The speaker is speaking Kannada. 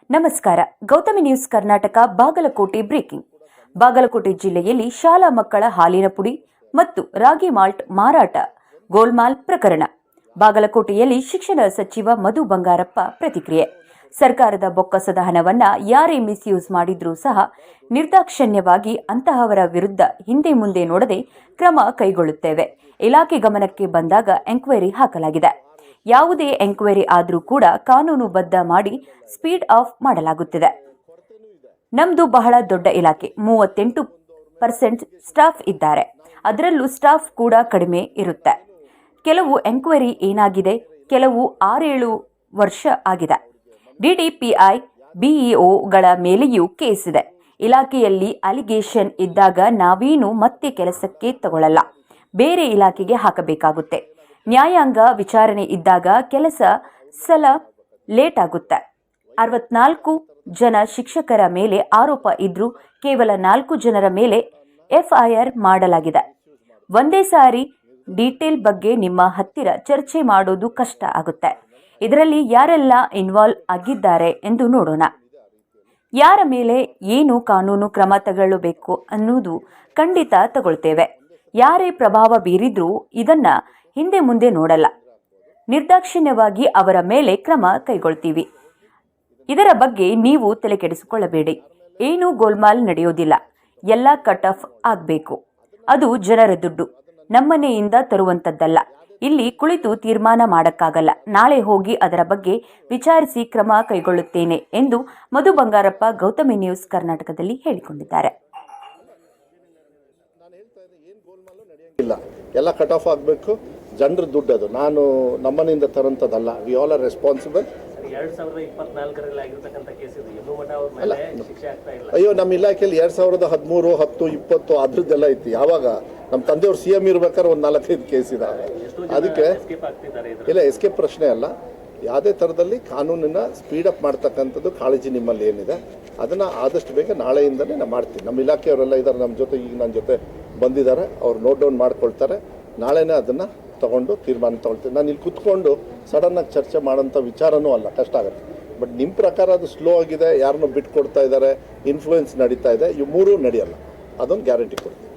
ನಮಸ್ಕಾರ. Gautami news Karnataka Bagalkot breaking. ಬಾಗಲಕೋಟೆ ಜಿಲ್ಲೆಯಲ್ಲಿ ಶಾಲಾ ಮಕ್ಕಳ ಹಾಲಿನ ಪುಡಿ ಮತ್ತು ರಾಗಿ ಮಾಲ್ಟ್ ಮಾರಾಟ ಗೋಲ್ಮಾಲ್ ಪ್ರಕರಣ. ಬಾಗಲಕೋಟೆಯಲ್ಲಿ ಶಿಕ್ಷಣ ಸಚಿವ ಮಧು ಬಂಗಾರಪ್ಪ ಪ್ರತಿಕ್ರಿಯೆ. ಸರ್ಕಾರದ ಬೊಕ್ಕಸದ ಹಣವನ್ನ ಯಾರೇ ಮಿಸ್ಯೂಸ್ ಮಾಡಿದ್ರೂ ಸಹ ನಿರ್ದಾಕ್ಷಣ್ಯವಾಗಿ ಅಂತಹವರ ವಿರುದ್ಧ ಹಿಂದೆ ಮುಂದೆ ನೋಡದೆ ಕ್ರಮ ಕೈಗೊಳ್ಳುತ್ತೇವೆ. ಇಲಾಖೆ ಗಮನಕ್ಕೆ ಬಂದಾಗ ಎಂಕ್ವೈರಿ ಹಾಕಲಾಗಿದೆ. ಯಾವುದೇ ಎಂಕ್ವೈರಿ ಆದರೂ ಕೂಡ ಕಾನೂನುಬದ್ಧ ಮಾಡಿ ಸ್ಪೀಡ್ ಆಫ್ ಮಾಡಲಾಗುತ್ತಿದೆ. ನಮ್ದು ಬಹಳ ದೊಡ್ಡ ಇಲಾಖೆ, 38% ಸ್ಟಾಫ್ ಇದ್ದಾರೆ. ಅದರಲ್ಲೂ ಸ್ಟಾಫ್ ಕೂಡ ಕಡಿಮೆ ಇರುತ್ತೆ. ಕೆಲವು ಎಂಕ್ವೈರಿ ಏನಾಗಿದೆ, ಕೆಲವು 6-7 ವರ್ಷ ಆಗಿದೆ. ಡಿಡಿಪಿಐ ಬಿಇಒಗಳ ಮೇಲೆಯೂ ಕೇಸ್ ಇದೆ. ಇಲಾಖೆಯಲ್ಲಿ ಅಲಿಗೇಷನ್ ಇದ್ದಾಗ ನಾವೇನು ಮತ್ತೆ ಕೆಲಸಕ್ಕೆ ತಗೊಳ್ಳಲ್ಲ, ಬೇರೆ ಇಲಾಖೆಗೆ ಹಾಕಬೇಕಾಗುತ್ತೆ. ನ್ಯಾಯಾಂಗ ವಿಚಾರಣೆ ಇದ್ದಾಗ ಕೆಲಸ ಸಲ ಲೇಟ್ ಆಗುತ್ತೆ. 64 ಜನ ಶಿಕ್ಷಕರ ಮೇಲೆ ಆರೋಪ ಇದ್ರೂ ಕೇವಲ 4 ಜನರ ಮೇಲೆ ಎಫ್ಐಆರ್ ಮಾಡಲಾಗಿದೆ. ಒಂದೇ ಸಾರಿ ಡೀಟೇಲ್ ಬಗ್ಗೆ ನಿಮ್ಮ ಹತ್ತಿರ ಚರ್ಚೆ ಮಾಡೋದು ಕಷ್ಟ ಆಗುತ್ತೆ. ಇದರಲ್ಲಿ ಯಾರೆಲ್ಲ ಇನ್ವಾಲ್ವ್ ಆಗಿದ್ದಾರೆ ಎಂದು ನೋಡೋಣ. ಯಾರ ಮೇಲೆ ಏನು ಕಾನೂನು ಕ್ರಮ ತಗೊಳ್ಳಬೇಕು ಅನ್ನೋದು ಖಂಡಿತ ತಗೊಳ್ತೇವೆ. ಯಾರೇ ಪ್ರಭಾವ ಬೀರಿದ್ರೂ ಇದನ್ನ ಹಿಂದೆ ಮುಂದೆ ನೋಡಲ್ಲ. ನಿರ್ದಾಕ್ಷಿಣ್ಯವಾಗಿ ಅವರ ಮೇಲೆ ಕ್ರಮ ಕೈಗೊಳ್ತೀವಿ. ಇದರ ಬಗ್ಗೆ ನೀವು ತಲೆ ಕೆಡಿಸಿಕೊಳ್ಳಬೇಡಿ. ಏನೂ ಗೋಲ್ಮಾಲ್ ನಡೆಯೋದಿಲ್ಲ. ಎಲ್ಲ ಕಟ್ ಆಫ್ ಆಗಬೇಕು. ಅದು ಜನರ ದುಡ್ಡು, ನಮ್ಮನೆಯಿಂದ ತರುವಂಥದ್ದಲ್ಲ. ಇಲ್ಲಿ ಕುಳಿತು ತೀರ್ಮಾನ ಮಾಡಕ್ಕಾಗಲ್ಲ. ನಾಳೆ ಹೋಗಿ ಅದರ ಬಗ್ಗೆ ವಿಚಾರಿಸಿ ಕ್ರಮ ಕೈಗೊಳ್ಳುತ್ತೇನೆ ಎಂದು ಮಧು ಬಂಗಾರಪ್ಪ ಗೌತಮಿ ನ್ಯೂಸ್ ಕರ್ನಾಟಕದಲ್ಲಿ ಹೇಳಿಕೊಂಡಿದ್ದಾರೆ. ಎಲ್ಲ ಕಟ್ ಆಫ್ ಆಗಬೇಕು. ಜನರ ದುಡ್ಡು ಅದು, ನಾನು ನಮ್ಮನೆಯಿಂದ ತರೋಂಥದ್ದಲ್ಲ. We all are responsible. 2024ರಲ್ಲಿ ಆಗಿರತಕ್ಕಂತ ಕೇಸ್ ಇದು. ಇನ್ನೂ ಮಠ ಅವರ ಮೇಲೆ ಶಿಕ್ಷೆ ಆಗ್ತಾ ಇಲ್ಲ. ಅಯ್ಯೋ, ನಮ್ಮ ಇಲಾಖೆಯಲ್ಲಿ 2013, 10, 20 ಅದ್ರದ್ದೆಲ್ಲ ಇತ್ತು. ಯಾವಾಗ ನಮ್ಮ ತಂದೆಯವ್ರು CM ಇರ್ಬೇಕಾದ್ರೆ ಒಂದು 4-5 ಕೇಸ್ ಇದಾವೆ. ಅದಕ್ಕೆ ಇಲ್ಲ, ಎಸ್ಕೇಪ್ ಪ್ರಶ್ನೆ ಅಲ್ಲ. ಯಾವುದೇ ಥರದಲ್ಲಿ ಕಾನೂನನ್ನ ಸ್ಪೀಡಪ್ ಮಾಡ್ತಕ್ಕಂಥದ್ದು ಕಾಳಜಿ ನಿಮ್ಮಲ್ಲಿ ಏನಿದೆ ಅದನ್ನು ಆದಷ್ಟು ಬೇಗ ನಾಳೆಯಿಂದಲೇ ನಾನು ಮಾಡ್ತೀನಿ. ನಮ್ಮ ಇಲಾಖೆಯವರೆಲ್ಲ ಇದ್ದಾರೆ ನಮ್ಮ ಜೊತೆ, ಈಗ ನನ್ನ ಜೊತೆ ಬಂದಿದ್ದಾರೆ. ಅವ್ರು ನೋಟ್ ಡೌನ್ ಮಾಡ್ಕೊಳ್ತಾರೆ. ನಾಳೆನೇ ಅದನ್ನು ತಗೊಂಡು ತೀರ್ಮಾನ ತಗೊಳ್ತೀನಿ. ನಾನು ಇಲ್ಲಿ ಕುತ್ಕೊಂಡು ಸಡನ್ನಾಗಿ ಚರ್ಚೆ ಮಾಡೋಂಥ ವಿಚಾರನೂ ಅಲ್ಲ, ಕಷ್ಟ ಆಗುತ್ತೆ. ಬಟ್ ನಿಮ್ಮ ಪ್ರಕಾರ ಅದು ಸ್ಲೋ ಆಗಿದೆ, ಯಾರನ್ನೂ ಬಿಟ್ಟು ಕೊಡ್ತಾ ಇದ್ದಾರೆ, ಇನ್ಫ್ಲೂಯೆನ್ಸ್ ನಡೀತಾ ಇದೆ, ಇವು ಮೂರೂ ನಡೆಯಲ್ಲ. ಅದೊಂದು ಗ್ಯಾರಂಟಿ ಕೊಡ್ತೀನಿ.